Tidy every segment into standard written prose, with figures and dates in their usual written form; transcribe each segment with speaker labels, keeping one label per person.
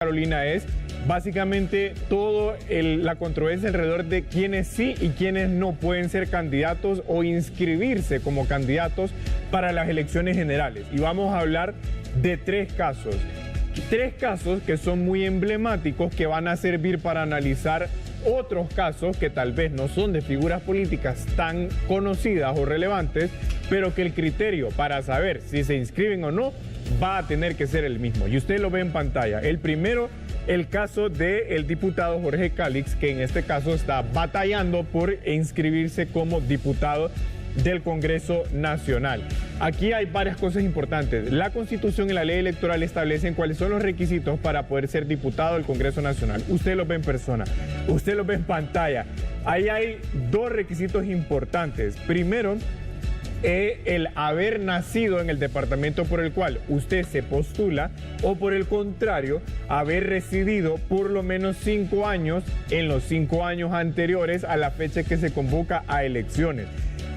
Speaker 1: Carolina, es básicamente toda la controversia alrededor de quiénes sí y quiénes no pueden ser candidatos o inscribirse como candidatos para las elecciones generales. Y vamos a hablar de tres casos que son muy emblemáticos, que van a servir para analizar otros casos que tal vez no son de figuras políticas tan conocidas o relevantes, pero que el criterio para saber si se inscriben o no va a tener que ser el mismo. Y usted lo ve en pantalla. El primero, el caso del diputado Jorge Calix, que en este caso está batallando por inscribirse como diputado del Congreso Nacional. Aquí hay varias cosas importantes. La Constitución y la ley electoral establecen cuáles son los requisitos para poder ser diputado del Congreso Nacional. Usted los ve en persona, usted los ve en pantalla. Ahí hay dos requisitos importantes. Primero, el haber nacido en el departamento por el cual usted se postula, o por el contrario, haber residido por lo menos 5 años en los 5 años anteriores a la fecha que se convoca a elecciones.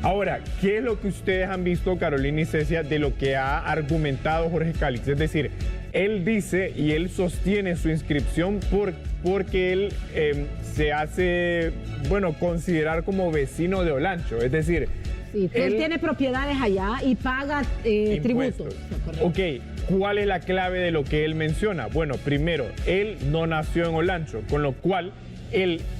Speaker 1: Ahora, ¿qué es lo que ustedes han visto, Carolina y Cecia, de lo que ha argumentado Jorge Calix? Es decir, él dice y él sostiene su inscripción porque él se hace, bueno, considerar como vecino de Olancho, es decir...
Speaker 2: Sí, él tiene propiedades allá y paga tributos.
Speaker 1: Ok, ¿cuál es la clave de lo que él menciona? Bueno, primero, él no nació en Olancho, con lo cual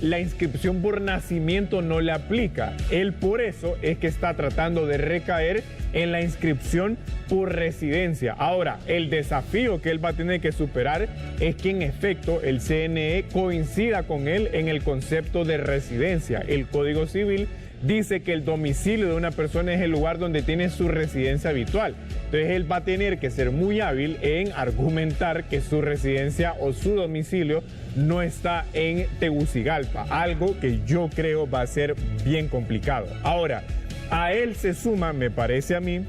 Speaker 1: la inscripción por nacimiento no le aplica. Él por eso es que está tratando de recaer en la inscripción por residencia. Ahora, el desafío que él va a tener que superar es que en efecto el CNE coincida con él en el concepto de residencia. El Código Civil dice que el domicilio de una persona es el lugar donde tiene su residencia habitual. Entonces él va a tener que ser muy hábil en argumentar que su residencia o su domicilio no está en Tegucigalpa, algo que yo creo va a ser bien complicado. Ahora, a él se suma, me parece a mí,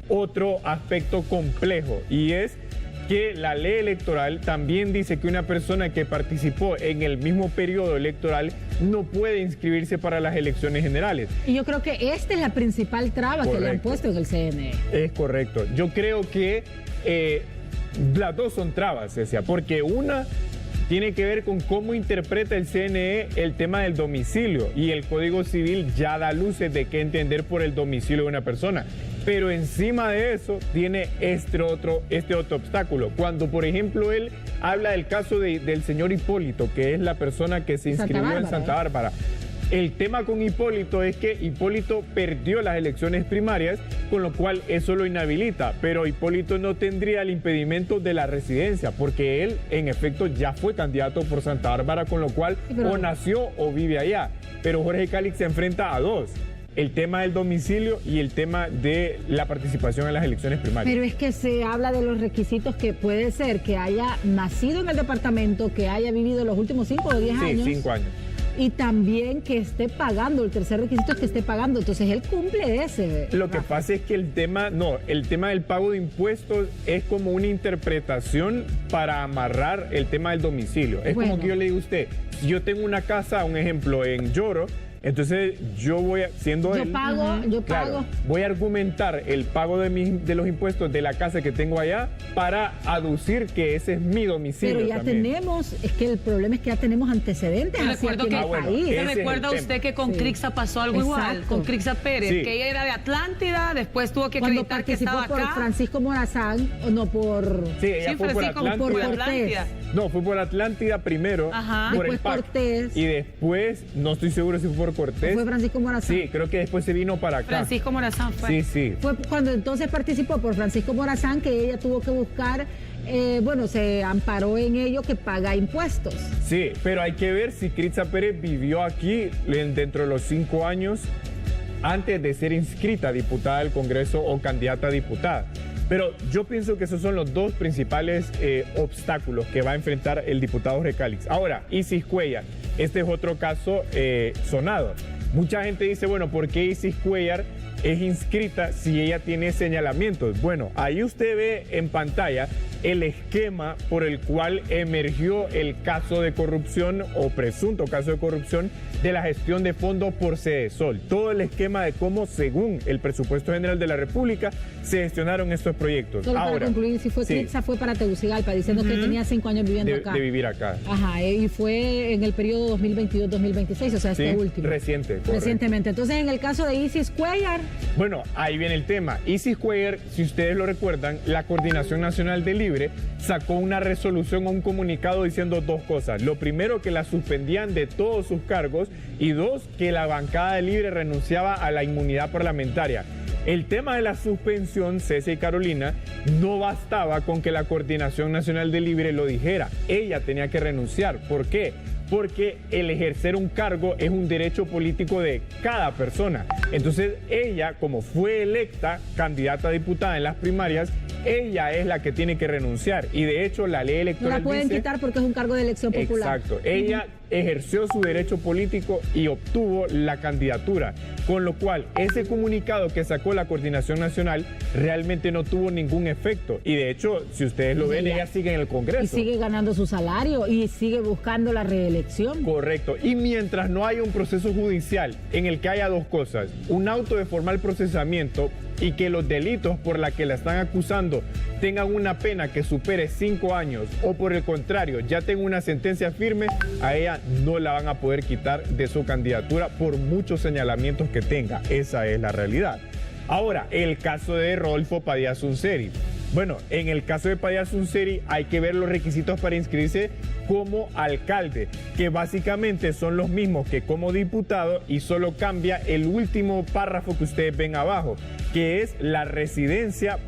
Speaker 1: otro aspecto complejo, y es que la ley electoral también dice que una persona que participó en el mismo periodo electoral no puede inscribirse para las elecciones generales.
Speaker 2: Y yo creo que esta es la principal traba que le han puesto en el CNE.
Speaker 1: Es correcto. Yo creo que las dos son trabas, Cecia, porque una tiene que ver con cómo interpreta el CNE el tema del domicilio, y el Código Civil ya da luces de qué entender por el domicilio de una persona. Pero encima de eso tiene este otro obstáculo. Cuando, por ejemplo, él habla del caso del señor Hipólito, que es la persona que se inscribió en Santa Bárbara. El tema con Hipólito es que Hipólito perdió las elecciones primarias, con lo cual eso lo inhabilita, pero Hipólito no tendría el impedimento de la residencia, porque él en efecto ya fue candidato por Santa Bárbara, con lo cual o nació o vive allá. Pero Jorge Calix se enfrenta a dos: el tema del domicilio y el tema de la participación en las elecciones primarias.
Speaker 2: Pero es que se habla de los requisitos, que puede ser que haya nacido en el departamento, que haya vivido los últimos 5 o 10 años.
Speaker 1: Sí, 5 años.
Speaker 2: Y también que esté pagando. El tercer requisito es que esté pagando. Entonces él cumple ese.
Speaker 1: Lo que pasa es que el tema del pago de impuestos es como una interpretación para amarrar el tema del domicilio. Es como que yo le digo a usted, si yo tengo una casa, un ejemplo, en Lloro, entonces yo voy voy a argumentar el pago de los impuestos de la casa que tengo allá para aducir que ese es mi domicilio.
Speaker 2: Pero ya tenemos, es que el problema es que ya tenemos antecedentes hacia el país.
Speaker 3: ¿Recuerda usted que con Crixa pasó algo igual? Con Crixa Pérez, que ella era de Atlántida, después tuvo que acreditar que estaba acá.
Speaker 2: Por Francisco Morazán, o no por...
Speaker 1: Sí, ella fue por
Speaker 2: Atlántida.
Speaker 1: No, fue por Atlántida primero, por el PAC,
Speaker 2: Cortés.
Speaker 1: Y después, no estoy seguro si fue por Cortés.
Speaker 2: ¿Fue Francisco Morazán?
Speaker 1: Sí, creo que después se vino para acá.
Speaker 3: Francisco Morazán fue.
Speaker 1: Sí.
Speaker 2: Fue cuando entonces participó por Francisco Morazán, que ella tuvo que buscar, se amparó en ello, que paga impuestos. Sí,
Speaker 1: pero hay que ver si Crixa Pérez vivió aquí dentro de los 5 años antes de ser inscrita diputada del Congreso o candidata a diputada. Pero yo pienso que esos son los dos principales obstáculos que va a enfrentar el diputado Jorge Calix. Ahora, Isis Cuellar, este es otro caso sonado. Mucha gente dice, bueno, ¿por qué Isis Cuellar es inscrita si ella tiene señalamientos? Bueno, ahí usted ve en pantalla el esquema por el cual emergió el caso de corrupción o presunto caso de corrupción de la gestión de fondos por Cedesol. Todo el esquema de cómo, según el presupuesto general de la República, se gestionaron estos proyectos.
Speaker 2: Solo para concluir, si fue Crixa, fue para Tegucigalpa, diciendo que tenía 5 años viviendo acá.
Speaker 1: De vivir acá.
Speaker 2: Ajá, y fue en el periodo 2022-2026, o sea, este último. Recientemente. Entonces, en el caso de Isis Cuellar.
Speaker 1: Bueno, ahí viene el tema. Isis Cuellar, si ustedes lo recuerdan, la Coordinación Nacional de Libre sacó una resolución o un comunicado diciendo 2 cosas. Lo primero, que la suspendían de todos sus cargos, y 2, que la bancada de Libre renunciaba a la inmunidad parlamentaria. El tema de la suspensión, Ceci y Carolina, no bastaba con que la Coordinación Nacional de Libre lo dijera. Ella tenía que renunciar. ¿Por qué? Porque el ejercer un cargo es un derecho político de cada persona. Entonces ella, como fue electa candidata a diputada en las primarias, ella es la que tiene que renunciar. Y de hecho la ley electoral
Speaker 2: no la pueden quitar porque es un cargo de elección popular.
Speaker 1: Exacto. Ella ejerció su derecho político y obtuvo la candidatura. Con lo cual, ese comunicado que sacó la Coordinación Nacional realmente no tuvo ningún efecto. Y de hecho, si ustedes lo ven, ella sigue en el Congreso.
Speaker 2: Y sigue ganando su salario y sigue buscando la reelección.
Speaker 1: Correcto. Y mientras no haya un proceso judicial en el que haya 2 cosas, un auto de formal procesamiento y que los delitos por la que la están acusando tengan una pena que supere 5 años, o por el contrario, ya tenga una sentencia firme, a ella no la van a poder quitar de su candidatura por muchos señalamientos que tenga. Esa es la realidad. Ahora, el caso de Rodolfo Padilla Sunseri. Bueno, en el caso de Padilla Sunseri hay que ver los requisitos para inscribirse como alcalde, que básicamente son los mismos que como diputado, y solo cambia el último párrafo que ustedes ven abajo, que es la residencia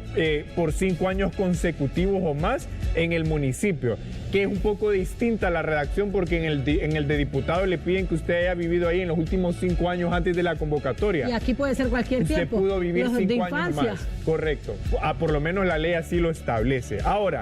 Speaker 1: por 5 años consecutivos o más en el municipio, que es un poco distinta a la redacción, porque en el de diputado le piden que usted haya vivido ahí en los últimos 5 años antes de la convocatoria.
Speaker 2: Y aquí puede ser cualquier tiempo.
Speaker 1: Usted pudo vivir 5 años más. Correcto. Por lo menos la ley así lo establece. Ahora,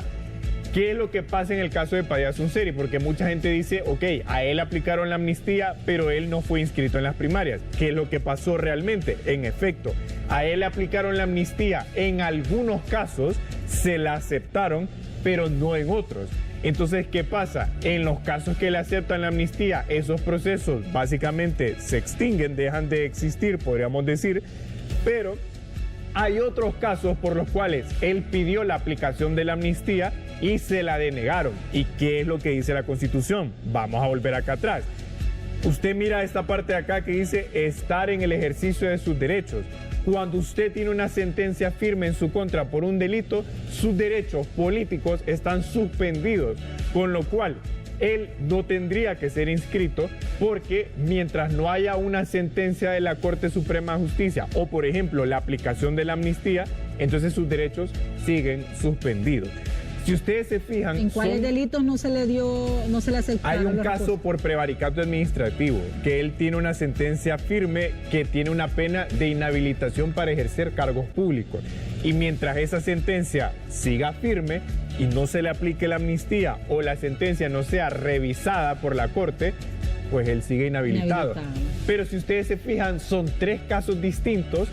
Speaker 1: ¿qué es lo que pasa en el caso de Padilla Sunseri? Porque mucha gente dice, ok, a él aplicaron la amnistía, pero él no fue inscrito en las primarias. ¿Qué es lo que pasó realmente? En efecto, a él le aplicaron la amnistía. En algunos casos se la aceptaron, pero no en otros. Entonces, ¿qué pasa? En los casos que le aceptan la amnistía, esos procesos básicamente se extinguen, dejan de existir, podríamos decir, pero hay otros casos por los cuales él pidió la aplicación de la amnistía y se la denegaron. ¿Y qué es lo que dice la Constitución? Vamos a volver acá atrás. Usted mira esta parte de acá que dice estar en el ejercicio de sus derechos. Cuando usted tiene una sentencia firme en su contra por un delito, sus derechos políticos están suspendidos, con lo cual él no tendría que ser inscrito, porque mientras no haya una sentencia de la Corte Suprema de Justicia o, por ejemplo, la aplicación de la amnistía, entonces sus derechos siguen suspendidos. Si ustedes se fijan...
Speaker 2: ¿En cuáles delitos no se le aceptaron?
Speaker 1: Hay un caso por prevaricato administrativo, que él tiene una sentencia firme que tiene una pena de inhabilitación para ejercer cargos públicos. Y mientras esa sentencia siga firme y no se le aplique la amnistía o la sentencia no sea revisada por la Corte, pues él sigue inhabilitado. Pero si ustedes se fijan, son 3 casos distintos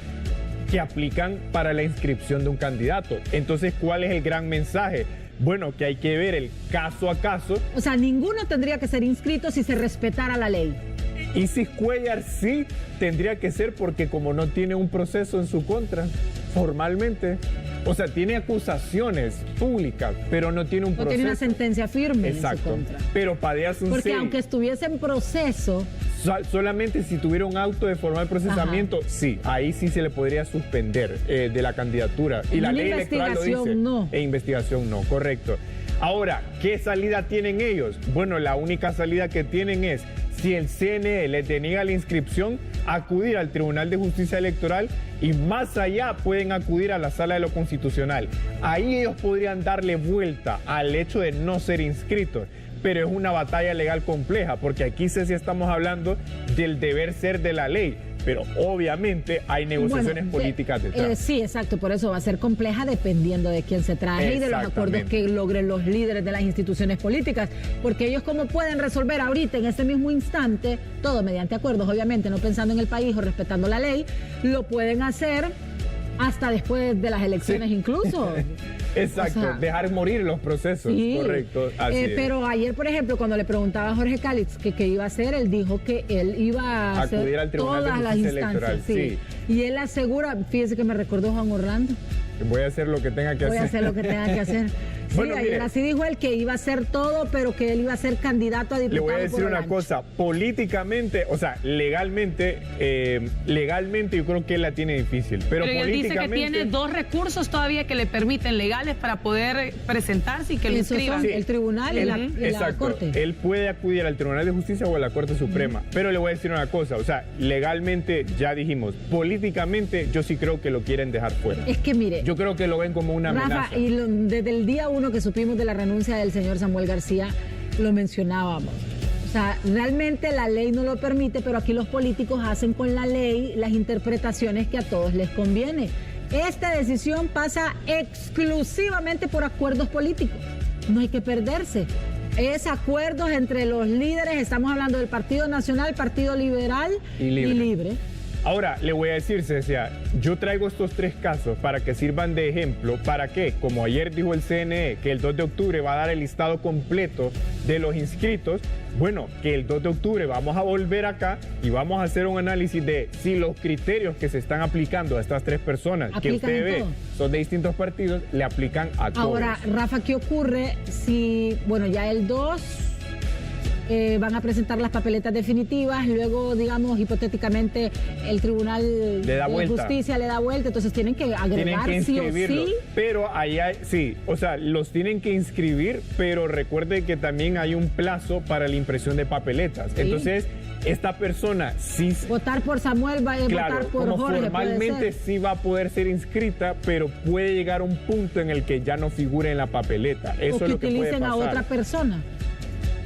Speaker 1: que aplican para la inscripción de un candidato. Entonces, ¿cuál es el gran mensaje? Bueno, que hay que ver el caso a caso.
Speaker 2: O sea, ninguno tendría que ser inscrito si se respetara la ley.
Speaker 1: Isis Cuellar sí tendría que ser, porque como no tiene un proceso en su contra, formalmente, o sea, tiene acusaciones públicas, pero no tiene un proceso.
Speaker 2: No tiene una sentencia firme.
Speaker 1: Exacto.
Speaker 2: En su contra.
Speaker 1: Pero Padilla Sunseri,
Speaker 2: porque aunque estuviese en proceso...
Speaker 1: solamente si tuviera un auto de formal procesamiento, sí, ahí sí se le podría suspender de la candidatura. Y la ley electoral lo dice.
Speaker 2: No.
Speaker 1: E investigación no, correcto. Ahora, ¿qué salida tienen ellos? Bueno, la única salida que tienen es, si el CNE les deniega la inscripción, acudir al Tribunal de Justicia Electoral, y más allá pueden acudir a la Sala de lo Constitucional. Ahí ellos podrían darle vuelta al hecho de no ser inscritos. Pero es una batalla legal compleja, porque aquí sí estamos hablando del deber ser de la ley, pero obviamente hay negociaciones políticas detrás.
Speaker 2: Sí, exacto, por eso va a ser compleja dependiendo de quién se traje y de los acuerdos que logren los líderes de las instituciones políticas, porque ellos como pueden resolver ahorita, en este mismo instante, todo mediante acuerdos, obviamente, no pensando en el país o respetando la ley, lo pueden hacer hasta después de las elecciones incluso.
Speaker 1: Exacto, o sea, dejar morir los procesos, sí. Correcto.
Speaker 2: Pero ayer, por ejemplo, cuando le preguntaba a Jorge Calix que iba a hacer, él dijo que él iba a
Speaker 1: acudir al Tribunal
Speaker 2: todas
Speaker 1: de
Speaker 2: las
Speaker 1: Justicia
Speaker 2: instancias.
Speaker 1: Electoral. Sí.
Speaker 2: Y él asegura, fíjese que me recordó Juan Orlando.
Speaker 1: Voy a hacer lo que tenga que hacer.
Speaker 2: Voy a hacer lo que tenga que hacer. Sí, bueno, ayer así dijo él que iba a hacer todo, pero que él iba a ser candidato a diputado.
Speaker 1: Le voy a decir una cosa, políticamente, o sea, legalmente yo creo que él la tiene difícil, pero políticamente...
Speaker 3: él dice que tiene 2 recursos todavía que le permiten legales para poder presentarse y que lo inscriban.
Speaker 2: Sí, el tribunal y la corte.
Speaker 1: Él puede acudir al Tribunal de Justicia o a la Corte Suprema, pero le voy a decir una cosa, o sea, legalmente ya dijimos, políticamente yo sí creo que lo quieren dejar fuera.
Speaker 2: Es que mire...
Speaker 1: Yo creo que lo ven como una amenaza.
Speaker 2: Rafa, y desde el día 1 que supimos de la renuncia del señor Samuel García, lo mencionábamos. O sea, realmente la ley no lo permite, pero aquí los políticos hacen con la ley las interpretaciones que a todos les conviene. Esta decisión pasa exclusivamente por acuerdos políticos. No hay que perderse. Es acuerdos entre los líderes, estamos hablando del Partido Nacional, Partido Liberal y Libre.
Speaker 1: Ahora, le voy a decir, Cecia, yo traigo estos 3 casos para que sirvan de ejemplo. ¿Para qué? Como ayer dijo el CNE, que el 2 de octubre va a dar el listado completo de los inscritos. Bueno, que el 2 de octubre vamos a volver acá y vamos a hacer un análisis de si los criterios que se están aplicando a estas 3 personas que usted ve son de distintos partidos, le aplican a todos.
Speaker 2: Ahora, Rafa, ¿qué ocurre si, bueno, ya el 2... van a presentar las papeletas definitivas, luego, digamos, hipotéticamente, el Tribunal de Justicia le da vuelta, entonces tienen que agregar sí o sí.
Speaker 1: Pero allá, sí, o sea, los tienen que inscribir, pero recuerde que también hay un plazo para la impresión de papeletas. Sí. Entonces, esta persona sí...
Speaker 2: Votar por Samuel, va a votar por Jorge.
Speaker 1: Formalmente sí va a poder ser inscrita, pero puede llegar a un punto en el que ya no figure en la papeleta. Eso es lo que puede pasar. O que utilicen a
Speaker 2: otra persona.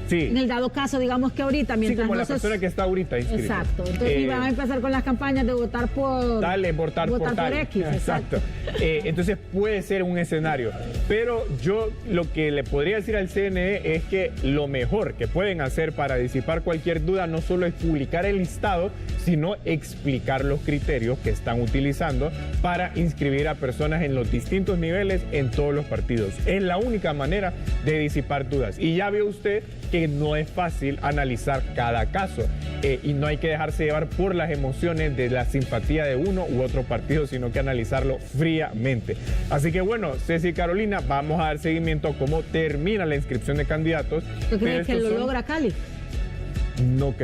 Speaker 1: Sí.
Speaker 2: En el dado caso, digamos que ahorita, mientras
Speaker 1: sí, como la persona que está ahorita inscrita.
Speaker 2: Exacto. Entonces iban a empezar con las campañas de votar por...
Speaker 1: votar por
Speaker 2: X.
Speaker 1: Exacto. Entonces puede ser un escenario. Pero yo lo que le podría decir al CNE es que lo mejor que pueden hacer para disipar cualquier duda no solo es publicar el listado, sino explicar los criterios que están utilizando para inscribir a personas en los distintos niveles en todos los partidos. Es la única manera de disipar dudas. Y ya vio usted que no es fácil analizar cada caso y no hay que dejarse llevar por las emociones de la simpatía de uno u otro partido, sino que analizarlo fríamente. Así que bueno, Ceci y Carolina, vamos a dar seguimiento a cómo termina la inscripción de candidatos.
Speaker 2: ¿Tú crees que lo logra Cali?
Speaker 1: No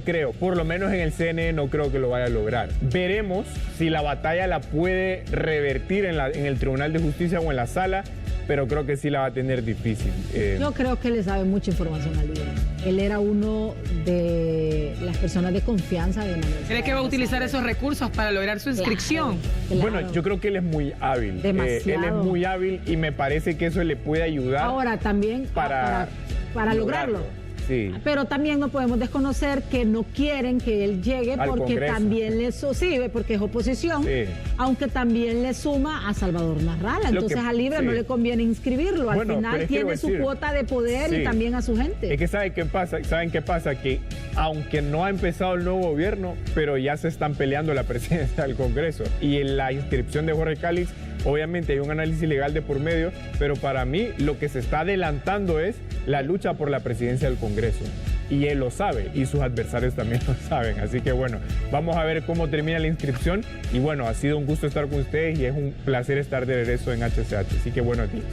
Speaker 1: creo, por lo menos en el CNE no creo que lo vaya a lograr. Veremos si la batalla la puede revertir en el Tribunal de Justicia o en la sala, pero creo que sí la va a tener difícil.
Speaker 2: Yo creo que le sabe mucha información al líder. Él era uno de las personas de confianza de Manuel.
Speaker 3: ¿Cree que va a utilizar esos recursos para lograr su inscripción?
Speaker 2: Claro.
Speaker 1: Bueno, yo creo que él es muy hábil.
Speaker 2: Demasiado.
Speaker 1: Él es muy hábil y me parece que eso le puede ayudar.
Speaker 2: Ahora también para lograrlo.
Speaker 1: Sí.
Speaker 2: Pero también no podemos desconocer que no quieren que él llegue
Speaker 1: al
Speaker 2: porque
Speaker 1: Congreso.
Speaker 2: También le porque es oposición, aunque también le suma a Salvador Narrala. Entonces a Libre no le conviene inscribirlo. Al final tiene su cuota de poder y también a su gente.
Speaker 1: Es que ¿saben qué pasa? Que aunque no ha empezado el nuevo gobierno, pero ya se están peleando la presidencia del Congreso. Y en la inscripción de Jorge Calix, obviamente hay un análisis legal de por medio, pero para mí lo que se está adelantando es la lucha por la presidencia del Congreso. Y él lo sabe, y sus adversarios también lo saben. Así que bueno, vamos a ver cómo termina la inscripción. Y bueno, ha sido un gusto estar con ustedes y es un placer estar de regreso en HCH. Así que buenos días.